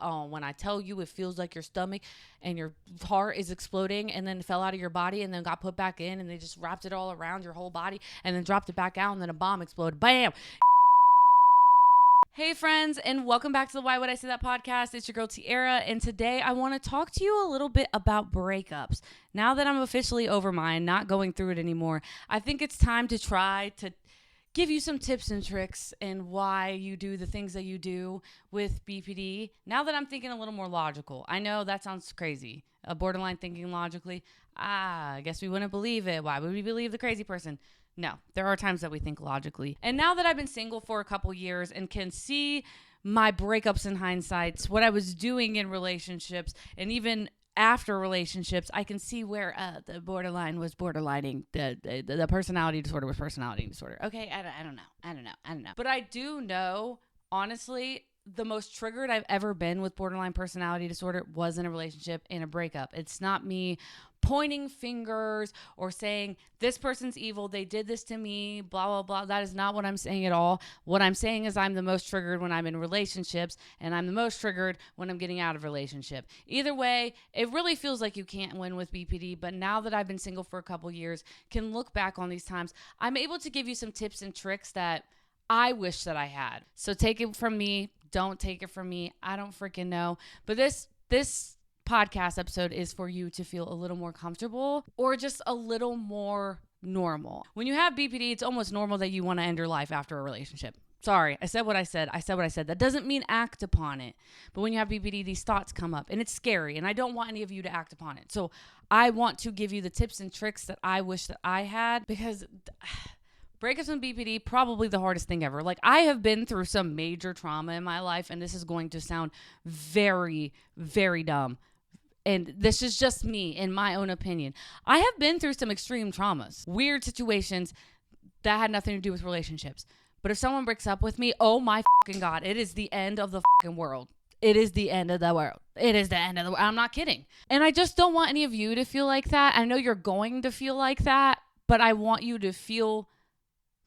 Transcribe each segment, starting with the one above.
Oh, when I tell you, it feels like your stomach and your heart is exploding and then fell out of your body and then got put back in and they just wrapped it all around your whole body and then dropped it back out and then a bomb exploded. Bam! Hey friends, and welcome back to the Why Would I Say That podcast. It's your girl Tiara, and today I want to talk to you a little bit about breakups. Now that I'm officially over mine, not going through it anymore, I think it's time to try to give you some tips and tricks and why you do the things that you do with BPD. Now that I'm thinking a little more logical. I know that sounds crazy. Borderline thinking logically. I guess we wouldn't believe it. Why would we believe the crazy person? No, there are times that we think logically. And now that I've been single for a couple years and can see my breakups in hindsight, what I was doing in relationships, and even after relationships, I can see where the borderline was borderlining. The personality disorder was personality disorder. Okay, I don't know. But I do know, honestly, the most triggered I've ever been with borderline personality disorder was in a relationship, in a breakup. It's not me pointing fingers or saying this person's evil, they did this to me, blah, blah, blah. That is not what I'm saying at all. What I'm saying is I'm the most triggered when I'm in relationships, and I'm the most triggered when I'm getting out of relationship. Either way, it really feels like you can't win with BPD, but now that I've been single for a couple years, can look back on these times, I'm able to give you some tips and tricks that I wish that I had. So take it from me. Don't take it from me. I don't freaking know. But this podcast episode is for you to feel a little more comfortable or just a little more normal. When you have BPD, it's almost normal that you want to end your life after a relationship. Sorry, I said what I said. That doesn't mean act upon it. But when you have BPD, these thoughts come up and it's scary, and I don't want any of you to act upon it. So I want to give you the tips and tricks that I wish that I had, because breakups and BPD, probably the hardest thing ever. Like, I have been through some major trauma in my life, and this is going to sound very, very dumb. And this is just me, in my own opinion. I have been through some extreme traumas, weird situations that had nothing to do with relationships. But if someone breaks up with me, oh my fucking God, it is the end of the fucking world. It is the end of the world. It is the end of the world. I'm not kidding. And I just don't want any of you to feel like that. I know you're going to feel like that, but I want you to feel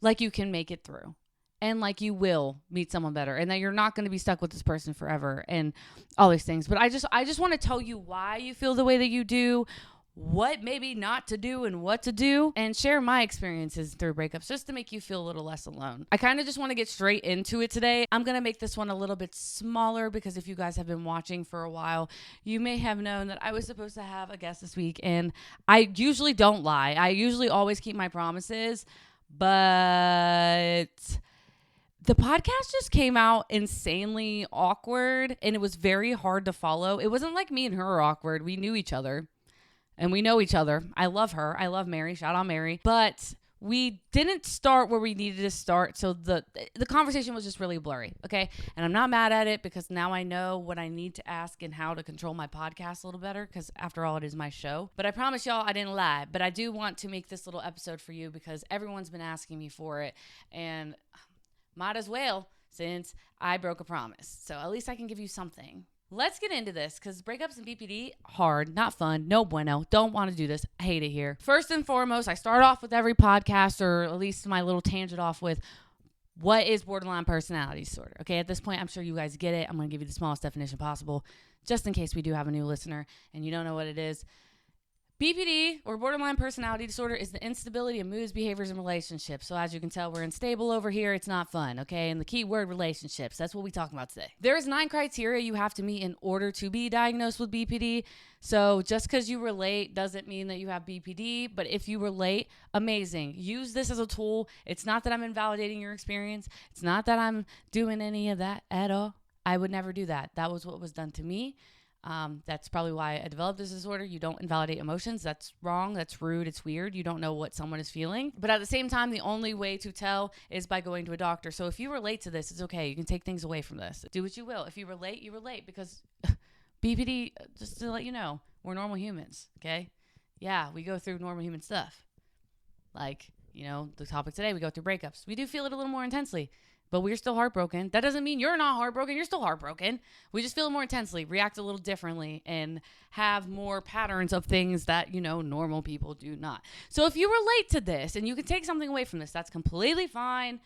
like you can make it through and like you will meet someone better and that you're not going to be stuck with this person forever and all these things. But I just want to tell you why you feel the way that you do, what maybe not to do and what to do, and share my experiences through breakups just to make you feel a little less alone. I kind of just want to get straight into it today. I'm going to make this one a little bit smaller because if you guys have been watching for a while, you may have known that I was supposed to have a guest this week, and I usually don't lie. I usually always keep my promises. But the podcast just came out insanely awkward, and it was very hard to follow. It wasn't like me and her are awkward. We knew each other, and we know each other. I love her. I love Mary. Shout out Mary. But we didn't start where we needed to start, so the conversation was just really blurry, okay? And I'm not mad at it because now I know what I need to ask and how to control my podcast a little better, because after all, it is my show. But I promise y'all I didn't lie. But I do want to make this little episode for you because everyone's been asking me for it, and might as well, since I broke a promise. So at least I can give you something. Let's get into this, because breakups and BPD, hard, not fun, no bueno, don't want to do this, I hate it here. First and foremost, I start off with every podcast, or at least my little tangent off with, what is borderline personality disorder? Okay, at this point, I'm sure you guys get it. I'm going to give you the smallest definition possible, just in case we do have a new listener and you don't know what it is. BPD, or borderline personality disorder, is the instability of moods, behaviors, and relationships. So as you can tell, we're unstable over here. It's not fun, okay? And the key word, relationships. That's what we're talking about today. There's 9 criteria you have to meet in order to be diagnosed with BPD. So just because you relate doesn't mean that you have BPD. But if you relate, amazing. Use this as a tool. It's not that I'm invalidating your experience. It's not that I'm doing any of that at all. I would never do that. That was what was done to me. That's probably why I developed this disorder. You don't invalidate emotions. That's wrong. That's rude. It's weird. You don't know what someone is feeling. But at the same time, the only way to tell is by going to a doctor. So if you relate to this, it's okay. You can take things away from this. Do what you will. If you relate, you relate, because BPD, just to let you know, we're normal humans. Okay. Yeah. We go through normal human stuff. Like, you know, the topic today, we go through breakups. We do feel it a little more intensely. But we're still heartbroken. That doesn't mean you're not heartbroken. You're still heartbroken. We just feel it more intensely, react a little differently, and have more patterns of things that, you know, normal people do not. So if you relate to this and you can take something away from this, that's completely fine.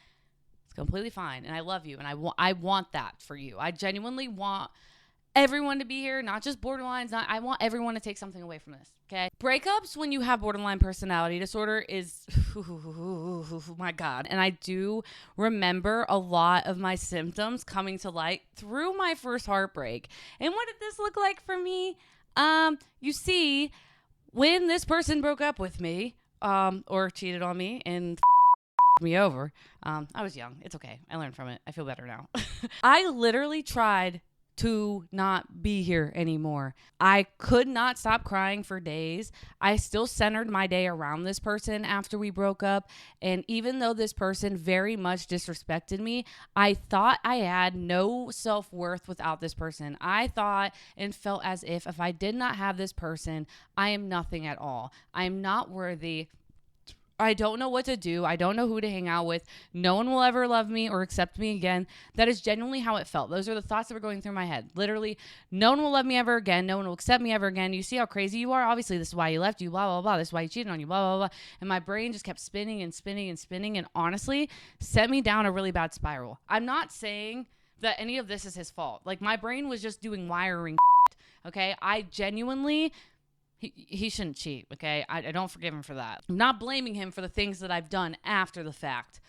It's completely fine. And I love you. And I want that for you. I genuinely want everyone to be here, not just borderlines. I want everyone to take something away from this, okay? Breakups when you have borderline personality disorder is, my God. And I do remember a lot of my symptoms coming to light through my first heartbreak. And what did this look like for me? You see, when this person broke up with me, or cheated on me and me over, I was young. It's okay. I learned from it. I feel better now. I literally tried to not be here anymore. I could not stop crying for days. I still centered my day around this person after we broke up. And even though this person very much disrespected me, I thought I had no self-worth without this person. I thought and felt as if I did not have this person, I am nothing at all. I am not worthy. I don't know what to do. I don't know who to hang out with. No one will ever love me or accept me again. That is genuinely how it felt. Those are the thoughts that were going through my head. Literally, no one will love me ever again. No one will accept me ever again. You see how crazy you are? Obviously, this is why you left you, blah, blah, blah. This is why he cheated on you, blah, blah, blah. And my brain just kept spinning and spinning and spinning and honestly set me down a really bad spiral. I'm not saying that any of this is his fault. Like, my brain was just doing wiring, okay? I genuinely... He shouldn't cheat, okay? I don't forgive him for that. I'm not blaming him for the things that I've done after the fact.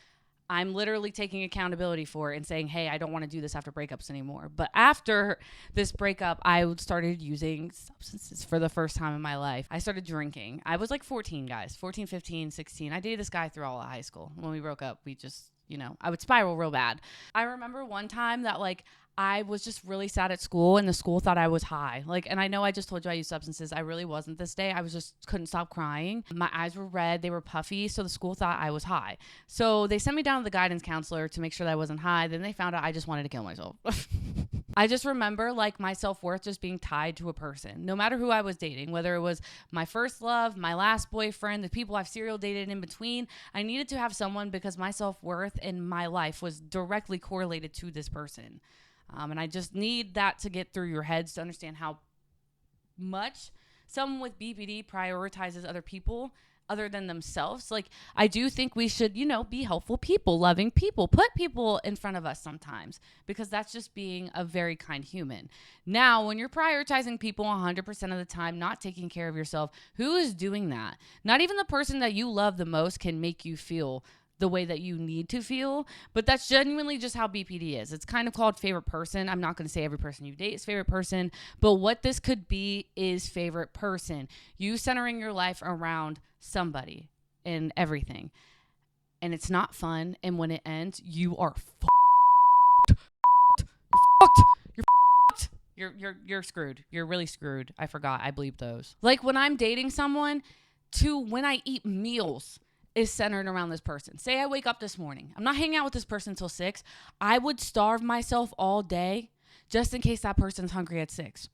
I'm literally taking accountability for it and saying, hey, I don't want to do this after breakups anymore. But after this breakup, I started using substances for the first time in my life. I started drinking. I was like 14, guys. 14, 15, 16. I dated this guy through all of high school. When we broke up, we just, I would spiral real bad. I remember one time that, like, I was just really sad at school and the school thought I was high. Like, and I know I just told you I used substances. I really wasn't this day. I was just couldn't stop crying. My eyes were red. They were puffy. So the school thought I was high. So they sent me down to the guidance counselor to make sure that I wasn't high. Then they found out I just wanted to kill myself. I just remember, like, my self-worth just being tied to a person, no matter who I was dating, whether it was my first love, my last boyfriend, the people I've serial dated in between. I needed to have someone because my self-worth in my life was directly correlated to this person. And I just need that to get through your heads to understand how much someone with BPD prioritizes other people other than themselves. Like, I do think we should, be helpful people, loving people, put people in front of us sometimes, because that's just being a very kind human. Now, when you're prioritizing people 100% of the time, not taking care of yourself, who is doing that? Not even the person that you love the most can make you feel the way that you need to feel, but that's genuinely just how BPD is. It's kind of called favorite person. I'm not going to say every person you date is favorite person, but what this could be is favorite person. You centering your life around somebody and everything, and it's not fun. And when it ends, you are fucked. You're screwed. You're really screwed. I forgot. I bleeped those. Like, when I'm dating someone, to when I eat meals is centered around this person. Say I wake up this morning. I'm not hanging out with this person until 6. I would starve myself all day just in case that person's hungry at 6.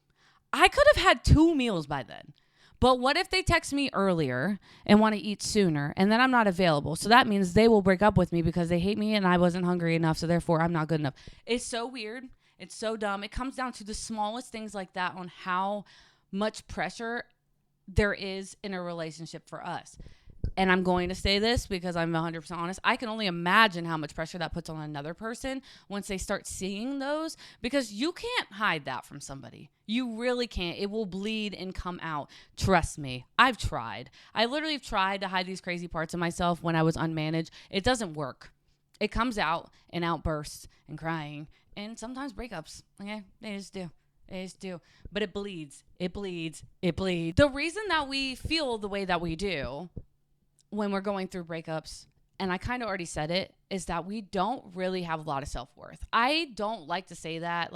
I could have had 2 meals by then. But what if they text me earlier and want to eat sooner and then I'm not available? So that means they will break up with me because they hate me and I wasn't hungry enough. So therefore I'm not good enough. It's so weird. It's so dumb. It comes down to the smallest things like that on how much pressure there is in a relationship for us. And I'm going to say this because I'm 100% honest. I can only imagine how much pressure that puts on another person once they start seeing those, because you can't hide that from somebody. You really can't. It will bleed and come out. Trust me. I've tried. I literally have tried to hide these crazy parts of myself when I was unmanaged. It doesn't work. It comes out in outbursts and crying and sometimes breakups. Okay? They just do. They just do. But it bleeds. It bleeds. It bleeds. The reason that we feel the way that we do when we're going through breakups, and I kind of already said it, is that we don't really have a lot of self-worth. I don't like to say that,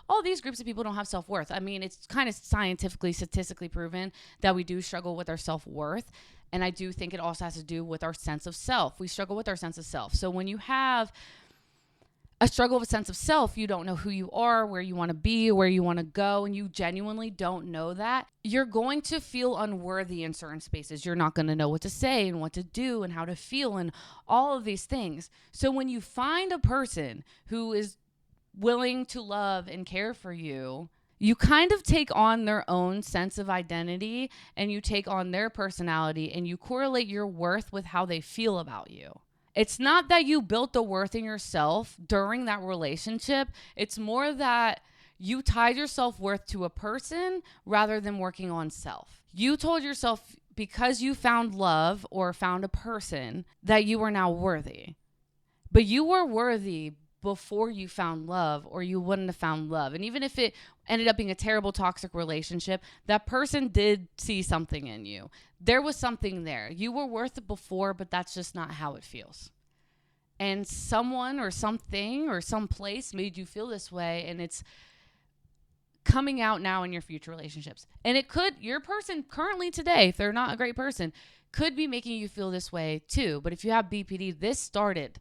oh, these groups of people don't have self-worth. I mean, it's kind of scientifically, statistically proven that we do struggle with our self-worth. And I do think it also has to do with our sense of self. We struggle with our sense of self. So when you have a struggle of a sense of self, you don't know who you are, where you want to be, where you want to go, and you genuinely don't know that, you're going to feel unworthy in certain spaces. You're not going to know what to say and what to do and how to feel and all of these things. So when you find a person who is willing to love and care for you, you kind of take on their own sense of identity and you take on their personality and you correlate your worth with how they feel about you. It's not that you built the worth in yourself during that relationship. It's more that You tied your self-worth to a person rather than working on self. You told yourself because you found love or found a person that you were now worthy. But you were worthy before you found love, or you wouldn't have found love. And even if it ended up being a terrible toxic relationship, that person did see something in you. There was something there. You were worth it before, but that's just not how it feels. And someone or something or some place made you feel this way, and it's coming out now in your future relationships. And it could, your person currently today, if they're not a great person, could be making you feel this way too. But if you have BPD, this started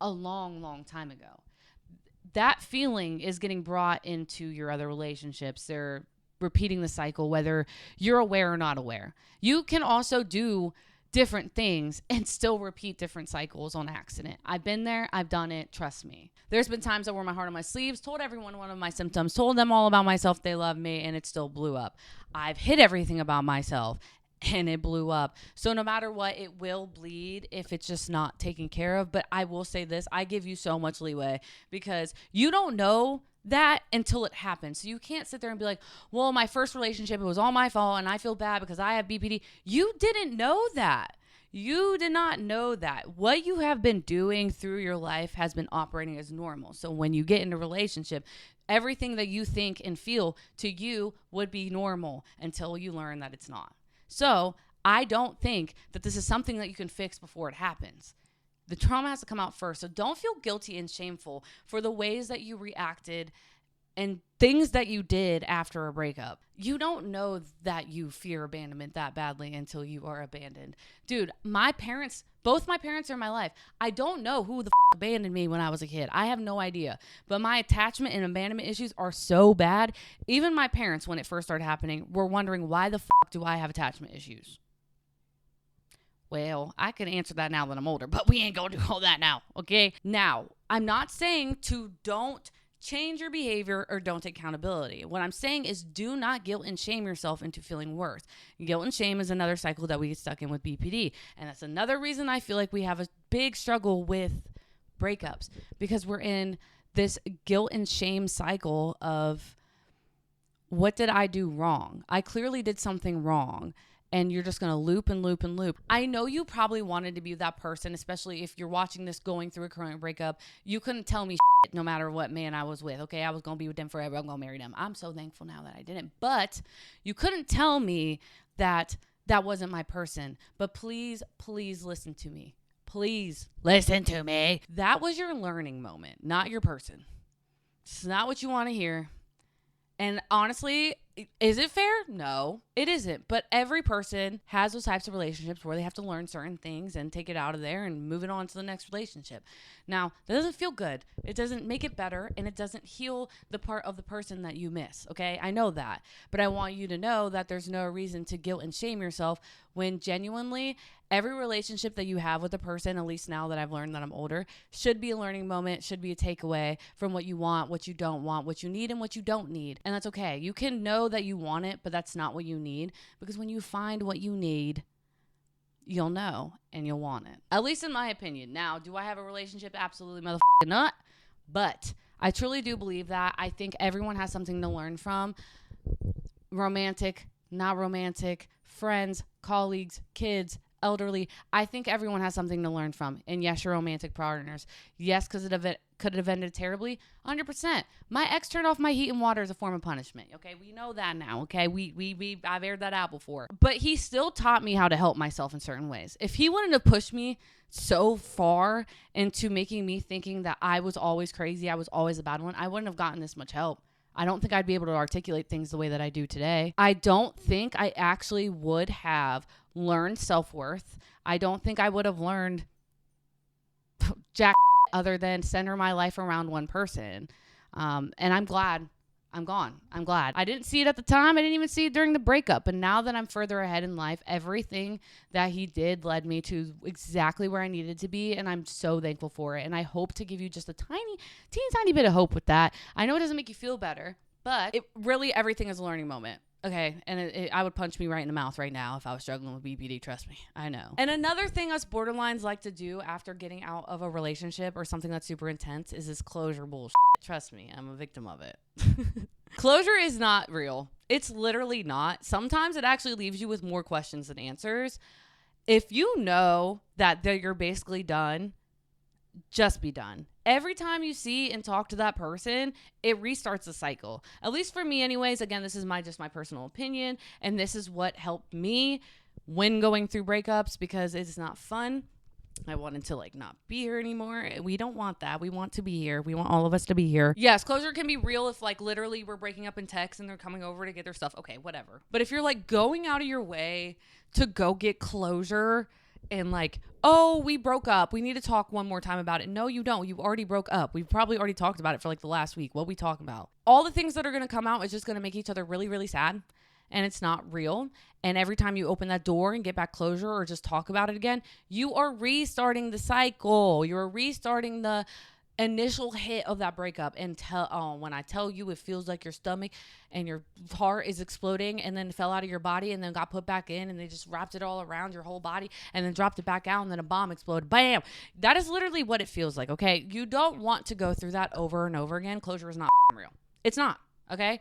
a long, long time ago. That feeling is getting brought into your other relationships. They're repeating the cycle, whether you're aware or not aware. You can also do different things and still repeat different cycles on accident. I've been there. I've done it. Trust me. There's been times I wore my heart on my sleeves, told everyone one of my symptoms, told them all about myself, they love me, and it still blew up. I've hid everything about myself, and it blew up. So no matter what, it will bleed if it's just not taken care of. But I will say this, I give you so much leeway because you don't know that until it happens. So you can't sit there and be like, well, my first relationship, it was all my fault and I feel bad because I have BPD. You didn't know that. You did not know that. What you have been doing through your life has been operating as normal. So when you get in a relationship, everything that you think and feel to you would be normal until you learn that it's not. So I don't think that this is something that you can fix before it happens. The trauma has to come out first. So don't feel guilty and shameful for the ways that you reacted and things that you did after a breakup. You don't know that you fear abandonment that badly until you are abandoned. Dude, both my parents are in my life. I don't know who the abandoned me when I was a kid. I have no idea. But my attachment and abandonment issues are so bad. Even my parents, when it first started happening, were wondering, why the do I have attachment issues? Well, I can answer that now that I'm older, but we ain't gonna do all that now, okay? Now, I'm not saying to don't change your behavior or don't take accountability. What I'm saying is do not guilt and shame yourself into feeling worse. Guilt and shame is another cycle that we get stuck in with BPD. And that's another reason I feel like we have a big struggle with breakups, because we're in this guilt and shame cycle of, what did I do wrong? I clearly did something wrong. And you're just going to loop and loop and loop. I know you probably wanted to be that person, especially if you're watching this going through a current breakup. You couldn't tell me shit no matter what man I was with. Okay, I was going to be with them forever. I'm going to marry them. I'm so thankful now that I didn't. But you couldn't tell me that that wasn't my person. But please, please listen to me. Please listen to me. That was your learning moment, not your person. It's not what you want to hear. And honestly, is it fair? No, it isn't. But every person has those types of relationships where they have to learn certain things and take it out of there and move it on to the next relationship. Now, that doesn't feel good. It doesn't make it better, and it doesn't heal the part of the person that you miss, okay? I know that. But I want you to know that there's no reason to guilt and shame yourself when genuinely every relationship that you have with a person, at least now that I've learned that I'm older, should be a learning moment, should be a takeaway from what you want, what you don't want, what you need, and what you don't need. And that's okay. You can know that you want it, but that's not what you need, because when you find what you need, you'll know and you'll want it. At least in my opinion. Now, do I have a relationship? Absolutely motherfucking not. But I truly do believe that. I think everyone has something to learn from. Romantic, not romantic, friends, colleagues, kids, elderly. I think everyone has something to learn from. And yes, your romantic partners. Yes, because could it have ended terribly? 100%. My ex turned off my heat and water as a form of punishment. Okay, we know that now. Okay, I've aired that out before. But he still taught me how to help myself in certain ways. If he wouldn't have pushed me so far into making me thinking that I was always crazy, I was always a bad one, I wouldn't have gotten this much help. I don't think I'd be able to articulate things the way that I do today. I don't think I actually would have learned self-worth. I don't think I would have learned jack other than center my life around one person. And I'm glad I'm gone. I'm glad. I didn't see it at the time. I didn't even see it during the breakup. But now that I'm further ahead in life, everything that he did led me to exactly where I needed to be. And I'm so thankful for it. And I hope to give you just a teeny bit of hope with that. I know it doesn't make you feel better, but it really, everything is a learning moment. Okay, and I would punch me right in the mouth right now if I was struggling with BPD, trust me. I know. And another thing us borderlines like to do after getting out of a relationship or something that's super intense is this closure bullshit. Trust me, I'm a victim of it. Closure is not real. It's literally not. Sometimes it actually leaves you with more questions than answers. If you know that you're basically done, just be done. Every time you see and talk to that person, it restarts the cycle. At least for me anyways. Again, this is just my personal opinion, and this is what helped me when going through breakups, because it's not fun. I wanted to not be here anymore. We don't want that. We want to be here. We want all of us to be here. Yes, closure can be real if literally we're breaking up in text and they're coming over to get their stuff. Okay, whatever. But if you're going out of your way to go get closure and oh, we broke up, we need to talk one more time about it. No, you don't. You already broke up. We've probably already talked about it for the last week. What we talking about? All the things that are going to come out is just going to make each other really, really sad. And it's not real. And every time you open that door and get back closure or just talk about it again, you are restarting the cycle. You're restarting the initial hit of that breakup. And when I tell you, it feels like your stomach and your heart is exploding and then fell out of your body and then got put back in, and they just wrapped it all around your whole body and then dropped it back out, and then a bomb exploded. Bam! That is literally what it feels like, okay? You don't want to go through that over and over again. Closure is not real. It's not. Okay.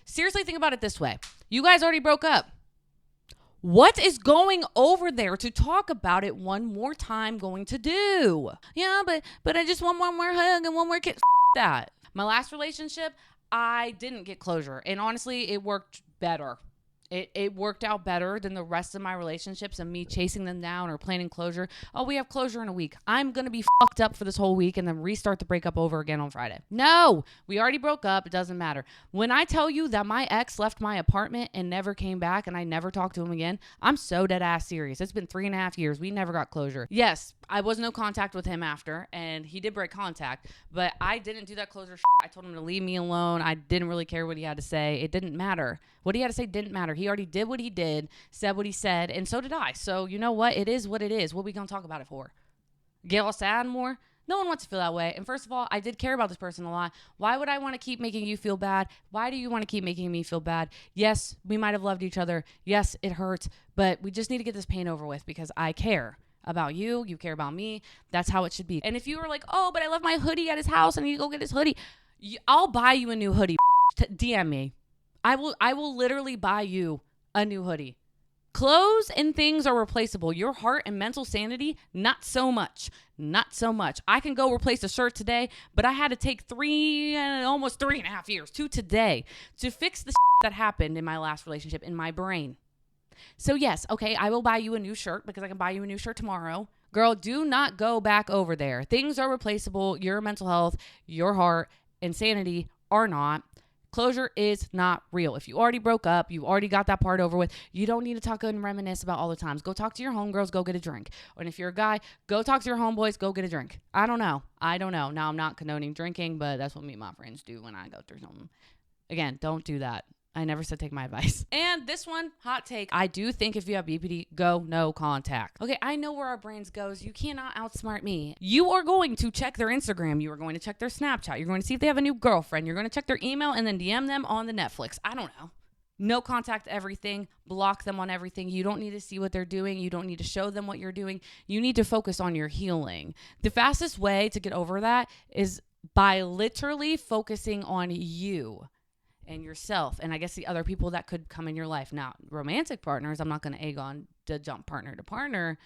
Seriously, think about it this way. You guys already broke up. What is going over there to talk about it one more time going to do? Yeah, but I just want one more hug and one more kiss. That. My last relationship, I didn't get closure. And honestly, it worked better. It worked out better than the rest of my relationships and me chasing them down or planning closure. Oh, we have closure in a week. I'm going to be fucked up for this whole week and then restart the breakup over again on Friday. No, we already broke up. It doesn't matter. When I tell you that my ex left my apartment and never came back and I never talked to him again, I'm so dead ass serious. It's been 3.5 years. We never got closure. Yes, I was no contact with him after, and he did break contact, but I didn't do that closure shit. I told him to leave me alone. I didn't really care what he had to say. It didn't matter. What he had to say didn't matter. He already did what he did, said what he said, and so did I. So you know what? It is what it is. What are we going to talk about it for? Get all sad more? No one wants to feel that way. And first of all, I did care about this person a lot. Why would I want to keep making you feel bad? Why do you want to keep making me feel bad? Yes, we might have loved each other. Yes, it hurts, but we just need to get this pain over with because I care about you. You care about me. That's how it should be. And if you were like, oh, but I left my hoodie at his house and you go get his hoodie, I'll buy you a new hoodie. DM me. I will literally buy you a new hoodie. Clothes and things are replaceable. Your heart and mental sanity, not so much. Not so much. I can go replace a shirt today, but I had to take almost 3.5 years to today to fix the that happened in my last relationship in my brain. So yes, okay, I will buy you a new shirt because I can buy you a new shirt tomorrow. Girl, do not go back over there. Things are replaceable. Your mental health, your heart, and sanity are not. Closure is not real. If you already broke up, you already got that part over with, you don't need to talk and reminisce about all the times. Go talk to your homegirls, go get a drink. And if you're a guy, go talk to your homeboys, go get a drink. I don't know. Now, I'm not condoning drinking, but that's what me and my friends do when I go through something. Again, don't do that. I never said take my advice. And this one, hot take. I do think if you have BPD, go no contact. Okay, I know where our brains goes. You cannot outsmart me. You are going to check their Instagram. You are going to check their Snapchat. You're going to see if they have a new girlfriend. You're going to check their email and then DM them on the Netflix. I don't know. No contact everything. Block them on everything. You don't need to see what they're doing. You don't need to show them what you're doing. You need to focus on your healing. The fastest way to get over that is by literally focusing on you and yourself, and I guess the other people that could come in your life. Now, romantic partners, I'm not going to egg on to jump partner to partner,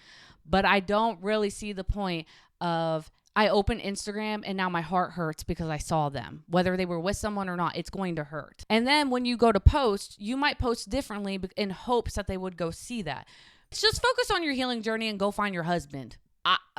but I don't really see the point of I open Instagram and now my heart hurts because I saw them. Whether they were with someone or not, it's going to hurt. And then when you go to post, you might post differently in hopes that they would go see that. Just focus on your healing journey and go find your husband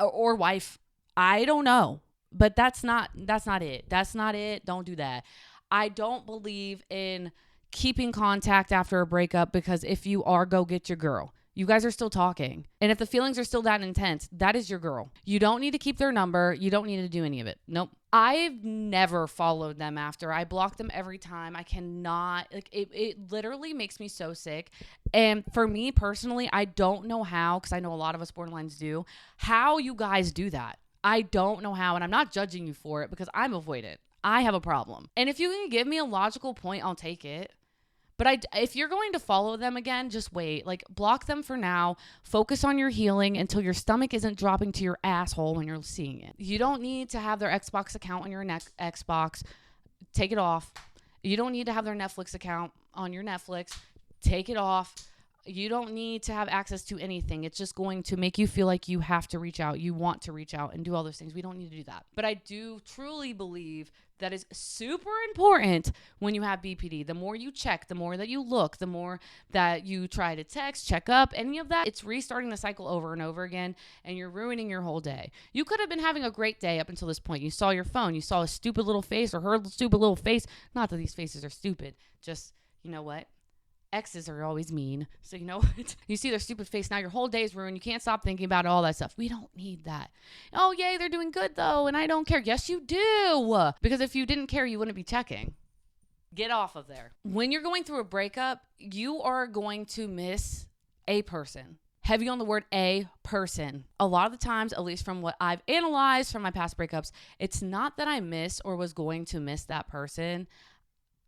or wife. I don't know, but that's not it. That's not it. Don't do that. I don't believe in keeping contact after a breakup because if you are, go get your girl. You guys are still talking. And if the feelings are still that intense, that is your girl. You don't need to keep their number. You don't need to do any of it. Nope. I've never followed them after. I block them every time. I cannot, it literally makes me so sick. And for me personally, I don't know how, because I know a lot of us borderlines do, how you guys do that. I don't know how, and I'm not judging you for it because I'm avoidant. I have a problem. And if you can give me a logical point, I'll take it. But if you're going to follow them again, just wait. Like, block them for now. Focus on your healing until your stomach isn't dropping to your asshole when you're seeing it. You don't need to have their Xbox account on your Xbox. Take it off. You don't need to have their Netflix account on your Netflix. Take it off. You don't need to have access to anything. It's just going to make you feel like you have to reach out. You want to reach out and do all those things. We don't need to do that. But I do truly believe that is super important when you have BPD. The more you check, the more that you look, the more that you try to text, check up, any of that, it's restarting the cycle over and over again, and you're ruining your whole day. You could have been having a great day up until this point. You saw your phone. You saw a stupid little face or her stupid little face. Not that these faces are stupid. Just, you know what? Exes are always mean. So you know what? You see their stupid face. Now your whole day is ruined. You can't stop thinking about all that stuff. We don't need that. Oh, yay, they're doing good though, and I don't care. Yes, you do. Because if you didn't care, you wouldn't be checking. Get off of there. When you're going through a breakup, you are going to miss a person. Heavy on the word a person. A lot of the times, at least from what I've analyzed from my past breakups, it's not that I miss or was going to miss that person.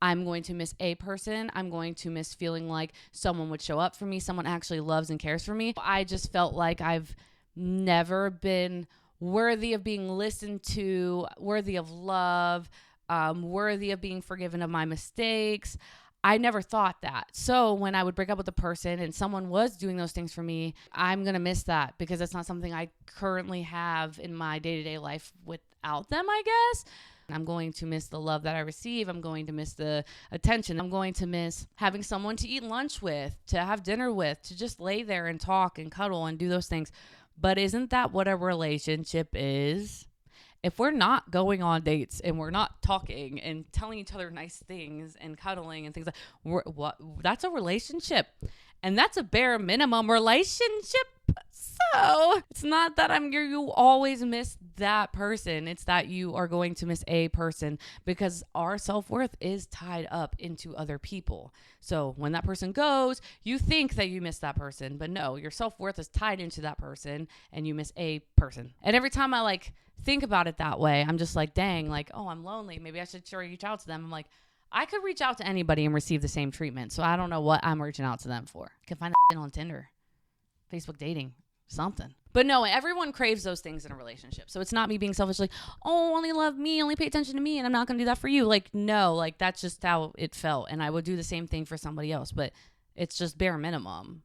I'm going to miss a person. I'm going to miss feeling like someone would show up for me, someone actually loves and cares for me. I just felt like I've never been worthy of being listened to, worthy of love, worthy of being forgiven of my mistakes. I never thought that. So when I would break up with a person and someone was doing those things for me, I'm going to miss that because that's not something I currently have in my day-to-day life without them, I guess. I'm going to miss the love that I receive. I'm going to miss the attention. I'm going to miss having someone to eat lunch with, to have dinner with, to just lay there and talk and cuddle and do those things. But isn't that what a relationship is? If we're not going on dates and we're not talking and telling each other nice things and cuddling and things like that's a relationship. And that's a bare minimum relationship. So it's not that you always miss that person. It's that you are going to miss a person because our self-worth is tied up into other people. So when that person goes, you think that you miss that person, but no, your self-worth is tied into that person and you miss a person. And every time I think about it that way, I'm just like, dang, oh, I'm lonely. Maybe I should reach out to them. I'm like, I could reach out to anybody and receive the same treatment. So I don't know what I'm reaching out to them for. I can find that on Tinder, Facebook dating, something. But no, everyone craves those things in a relationship. So it's not me being selfish, only love me, only pay attention to me, and I'm not going to do that for you. No, that's just how it felt. And I would do the same thing for somebody else, but it's just bare minimum.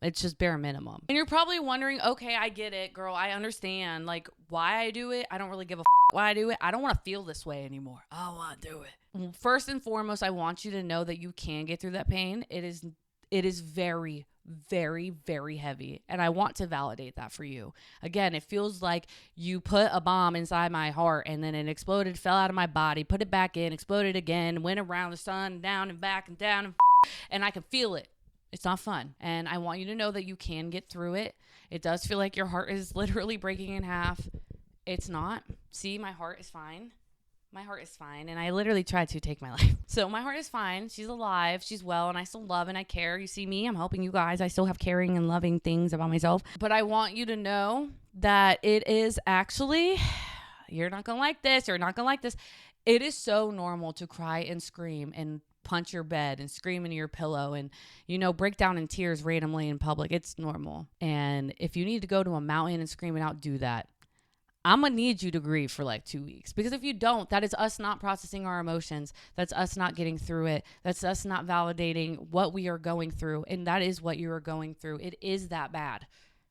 It's just bare minimum. And you're probably wondering, okay, I get it, girl. I understand, why I do it. I don't really give a why I do it. I don't want to feel this way anymore. I want to do it. First and foremost, I want you to know that you can get through that pain. It is very, very, very heavy. And I want to validate that for you. Again, it feels like you put a bomb inside my heart and then it exploded, fell out of my body, put it back in, exploded again, went around the sun, down and back and down, and I can feel it. It's not fun. And I want you to know that you can get through it. It does feel like your heart is literally breaking in half. It's not. See, my heart is fine. My heart is fine. And I literally tried to take my life. So my heart is fine. She's alive. She's well. And I still love and I care. You see me. I'm helping you guys. I still have caring and loving things about myself. But I want you to know that it is actually, you're not going to like this. You're not going to like this. It is so normal to cry and scream and punch your bed and scream into your pillow and, break down in tears randomly in public. It's normal. And if you need to go to a mountain and scream it out, do that. I'm going to need you to grieve for 2 weeks, because if you don't, that is us not processing our emotions. That's us not getting through it. That's us not validating what we are going through. And that is what you are going through. It is that bad.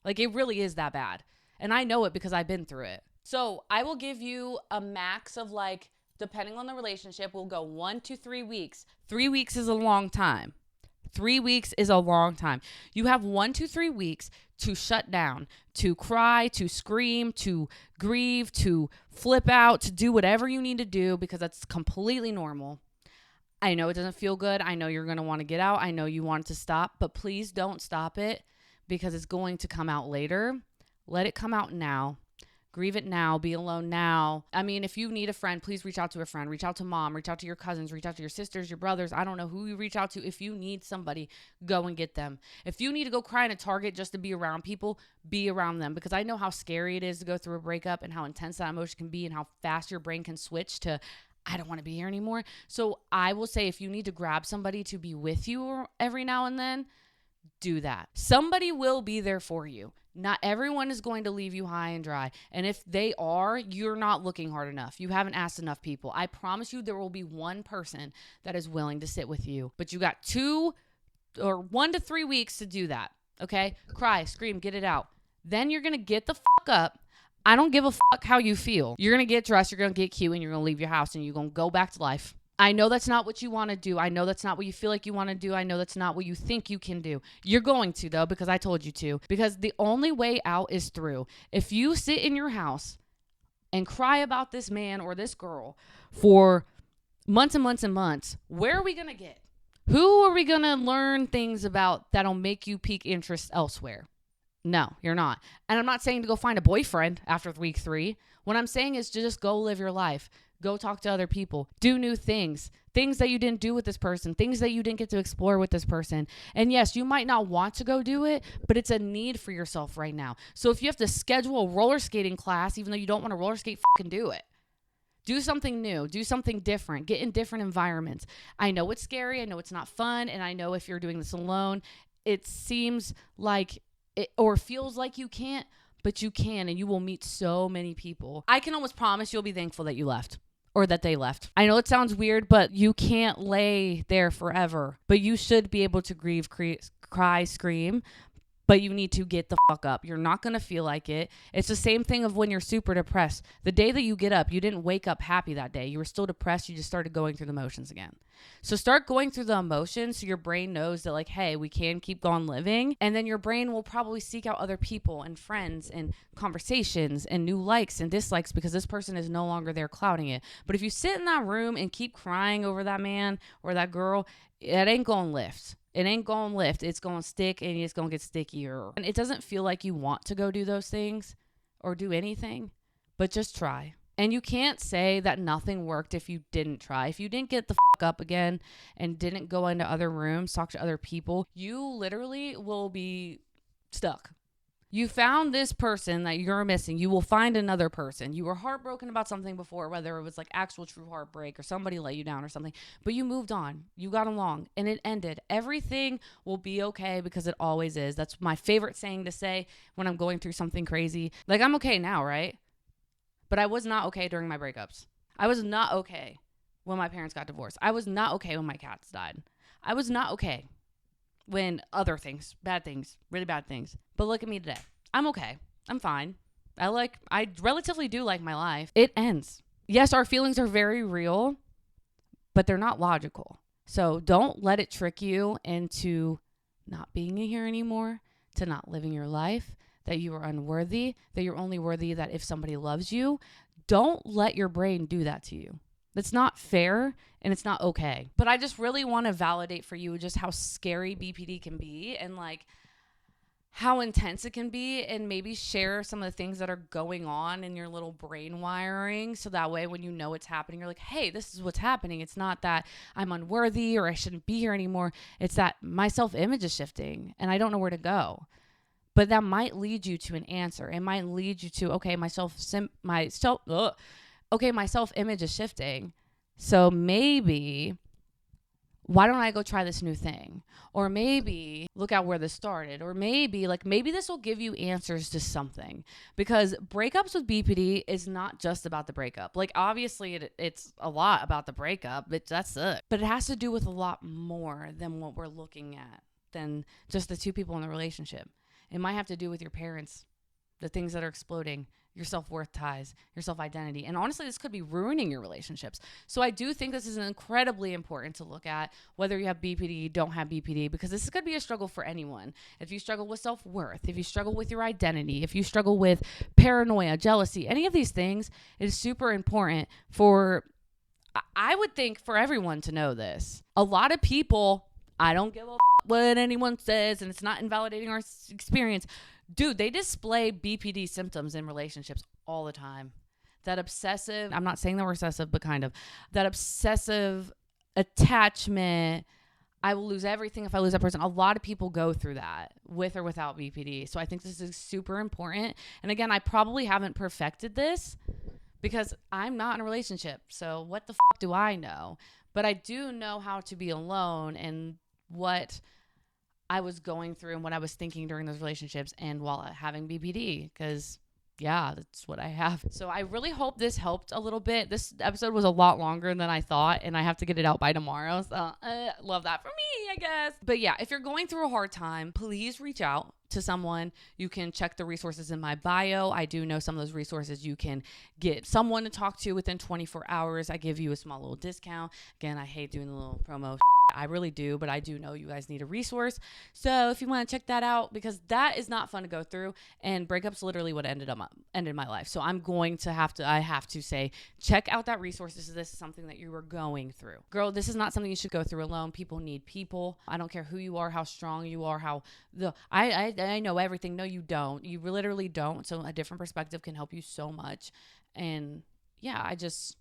It really is that bad. And I know it because I've been through it. So I will give you a max of depending on the relationship, we'll go 1 to 3 weeks. 3 weeks is a long time. 3 weeks is a long time. You have 1 to 3 weeks to shut down, to cry, to scream, to grieve, to flip out, to do whatever you need to do, because that's completely normal. I know it doesn't feel good. I know you're going to want to get out. I know you want it to stop, but please don't stop it because it's going to come out later. Let it come out now. Grieve it now. Be alone now. I mean, if you need a friend, please reach out to a friend. Reach out to mom. Reach out to your cousins. Reach out to your sisters, your brothers. I don't know who you reach out to. If you need somebody, go and get them. If you need to go cry in a Target just to be around people, be around them. Because I know how scary it is to go through a breakup and how intense that emotion can be and how fast your brain can switch to, I don't want to be here anymore. So I will say, if you need to grab somebody to be with you every now and then, do that. Somebody will be there for you. Not everyone is going to leave you high and dry. And if they are, you're not looking hard enough. You haven't asked enough people. I promise you there will be one person that is willing to sit with you. But you got 1 to 3 weeks to do that. Okay? Cry, scream, get it out. Then you're going to get the fuck up. I don't give a fuck how you feel. You're going to get dressed, you're going to get cute, and you're going to leave your house, and you're going to go back to life. I know that's not what you want to do. I know that's not what you feel like you want to do. I know that's not what you think you can do. You're going to, though, because I told you to. Because the only way out is through. If you sit in your house and cry about this man or this girl for months and months and months, where are we going to get? Who are we going to learn things about that'll make you pique interest elsewhere? No, you're not. And I'm not saying to go find a boyfriend after week 3. What I'm saying is to just go live your life. Go talk to other people. Do new things. Things that you didn't do with this person. Things that you didn't get to explore with this person. And yes, you might not want to go do it, but it's a need for yourself right now. So if you have to schedule a roller skating class, even though you don't want to roller skate, fucking do it. Do something new. Do something different. Get in different environments. I know it's scary. I know it's not fun. And I know if you're doing this alone, it seems like it or feels like you can't, but you can, and you will meet so many people. I can almost promise you'll be thankful that you left. Or that they left. I know it sounds weird, but you can't lay there forever. But you should be able to grieve, cry, scream. But you need to get the fuck up. You're not going to feel like it. It's the same thing of when you're super depressed. The day that you get up, you didn't wake up happy that day. You were still depressed. You just started going through the motions again. So start going through the emotions so your brain knows that, like, hey, we can keep on living. And then your brain will probably seek out other people and friends and conversations and new likes and dislikes because this person is no longer there clouding it. But if you sit in that room and keep crying over that man or that girl, it ain't going to lift. It ain't going to lift. It's going to stick, and it's going to get stickier. And it doesn't feel like you want to go do those things or do anything, but just try. And you can't say that nothing worked if you didn't try. If you didn't get the fuck up again and didn't go into other rooms, talk to other people, you literally will be stuck. You found this person that you're missing. You will find another person. You were heartbroken about something before, whether it was like actual true heartbreak or somebody let you down or something, but you moved on. You got along and it ended. Everything will be okay because it always is. That's my favorite saying to say when I'm going through something crazy. Like, I'm okay now, right? But I was not okay during my breakups. I was not okay when my parents got divorced. I was not okay when my cats died. I was not okay when other things, bad things, really bad things. But look at me today. I'm okay. I'm fine. I relatively do like my life. It ends. Yes, our feelings are very real, but they're not logical. So don't let it trick you into not being here anymore, to not living your life, that you are unworthy, that you're only worthy that if somebody loves you. Don't let your brain do that to you. That's not fair and it's not okay. But I just really want to validate for you just how scary BPD can be and like how intense it can be, and maybe share some of the things that are going on in your little brain wiring. So that way when you know it's happening, you're like, hey, this is what's happening. It's not that I'm unworthy or I shouldn't be here anymore. It's that my self-image is shifting and I don't know where to go. But that might lead you to an answer. It might lead you to, okay, my self-image is shifting. So maybe, why don't I go try this new thing? Or maybe look at where this started. Or maybe this will give you answers to something. Because breakups with BPD is not just about the breakup. Like, obviously it's a lot about the breakup. That's it. But it has to do with a lot more than what we're looking at, than just the two people in the relationship. It might have to do with your parents, the things that are exploding, your self-worth ties, your self-identity. And honestly, this could be ruining your relationships. So I do think this is incredibly important to look at, whether you have BPD, don't have BPD, because this could be a struggle for anyone. If you struggle with self-worth, if you struggle with your identity, if you struggle with paranoia, jealousy, any of these things, it is super important for, I would think, for everyone to know this. A lot of people, I don't give a what anyone says, and it's not invalidating our experience. Dude, they display BPD symptoms in relationships all the time. That obsessive, I'm not saying they're recessive, but kind of, that obsessive attachment, I will lose everything if I lose that person. A lot of people go through that with or without BPD. So I think this is super important. And again, I probably haven't perfected this because I'm not in a relationship. So what the do I know? But I do know how to be alone and what I was going through and what I was thinking during those relationships and while having BPD, because yeah, that's what I have. So I really hope this helped a little bit. This episode was a lot longer than I thought, and I have to get it out by tomorrow. So love that for me, I guess. But yeah, if you're going through a hard time, please reach out to someone. You can check the resources in my bio. I do know some of those resources you can get someone to talk to within 24 hours. I give you a small little discount. Again, I hate doing the little promo. I really do, but I do know you guys need a resource. So if you want to check that out, because that is not fun to go through, and breakups literally what ended my life. So I'm going to have to say, check out that resource. This is something that you were going through. Girl, this is not something you should go through alone. People need people. I don't care who you are, how strong you are, I know everything. No, you don't. You literally don't. So a different perspective can help you so much. And yeah, I just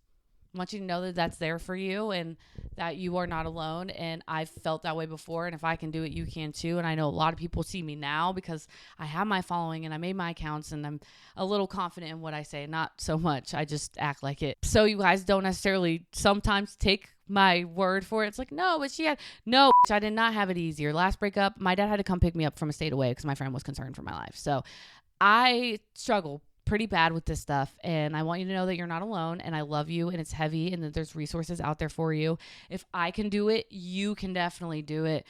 want you to know that that's there for you and that you are not alone. And I've felt that way before. And if I can do it, you can too. And I know a lot of people see me now because I have my following and I made my accounts and I'm a little confident in what I say. Not so much. I just act like it. So you guys don't necessarily sometimes take my word for it. It's like, no, but I did not have it easier. Last breakup, my dad had to come pick me up from a state away because my friend was concerned for my life. So I struggle pretty bad with this stuff, and I want you to know that you're not alone, and I love you, and it's heavy, and that there's resources out there for you. If I can do it, you can definitely do it.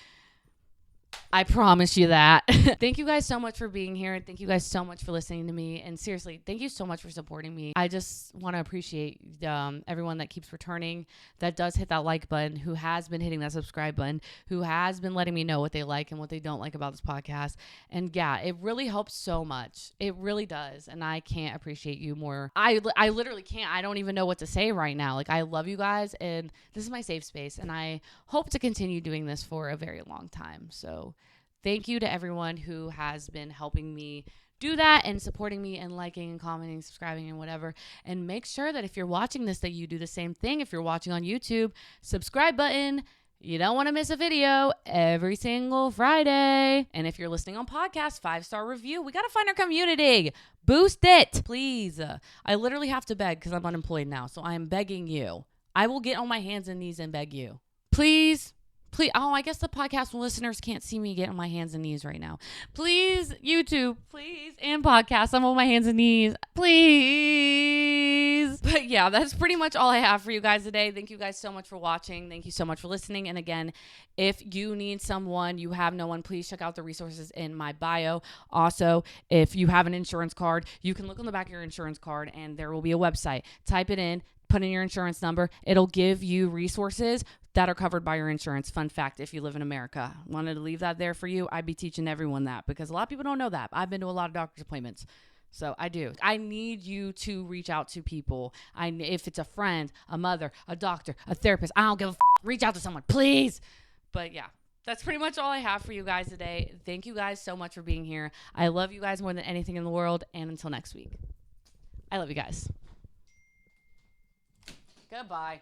I promise you that. Thank you guys so much for being here. And thank you guys so much for listening to me. And seriously, thank you so much for supporting me. I just want to appreciate everyone that keeps returning, that does hit that like button, who has been hitting that subscribe button, who has been letting me know what they like and what they don't like about this podcast. And yeah, it really helps so much. It really does. And I can't appreciate you more. I literally can't. I don't even know what to say right now. Like, I love you guys, and this is my safe space. And I hope to continue doing this for a very long time. So thank you to everyone who has been helping me do that and supporting me and liking and commenting, subscribing and whatever. And make sure that if you're watching this, that you do the same thing. If you're watching on YouTube, subscribe button. You don't want to miss a video every single Friday. And if you're listening on podcast, 5-star review. We got to find our community. Boost it, please. I literally have to beg because I'm unemployed now. So I am begging you. I will get on my hands and knees and beg you. Please. Oh, I guess the podcast listeners can't see me get on my hands and knees right now. Please, YouTube, please, and podcast, I'm on my hands and knees. Please. But yeah, that's pretty much all I have for you guys today. Thank you guys so much for watching. Thank you so much for listening. And again, if you need someone, you have no one, please check out the resources in my bio. Also, if you have an insurance card, you can look on the back of your insurance card and there will be a website. Type it in, put in your insurance number. It'll give you resources that are covered by your insurance. Fun fact, if you live in America. Wanted to leave that there for you. I'd be teaching everyone that because a lot of people don't know that. I've been to a lot of doctor's appointments. So I do. I need you to reach out to people. If it's a friend, a mother, a doctor, a therapist, I don't give a reach out to someone, please. But yeah, that's pretty much all I have for you guys today. Thank you guys so much for being here. I love you guys more than anything in the world. And until next week, I love you guys. Goodbye.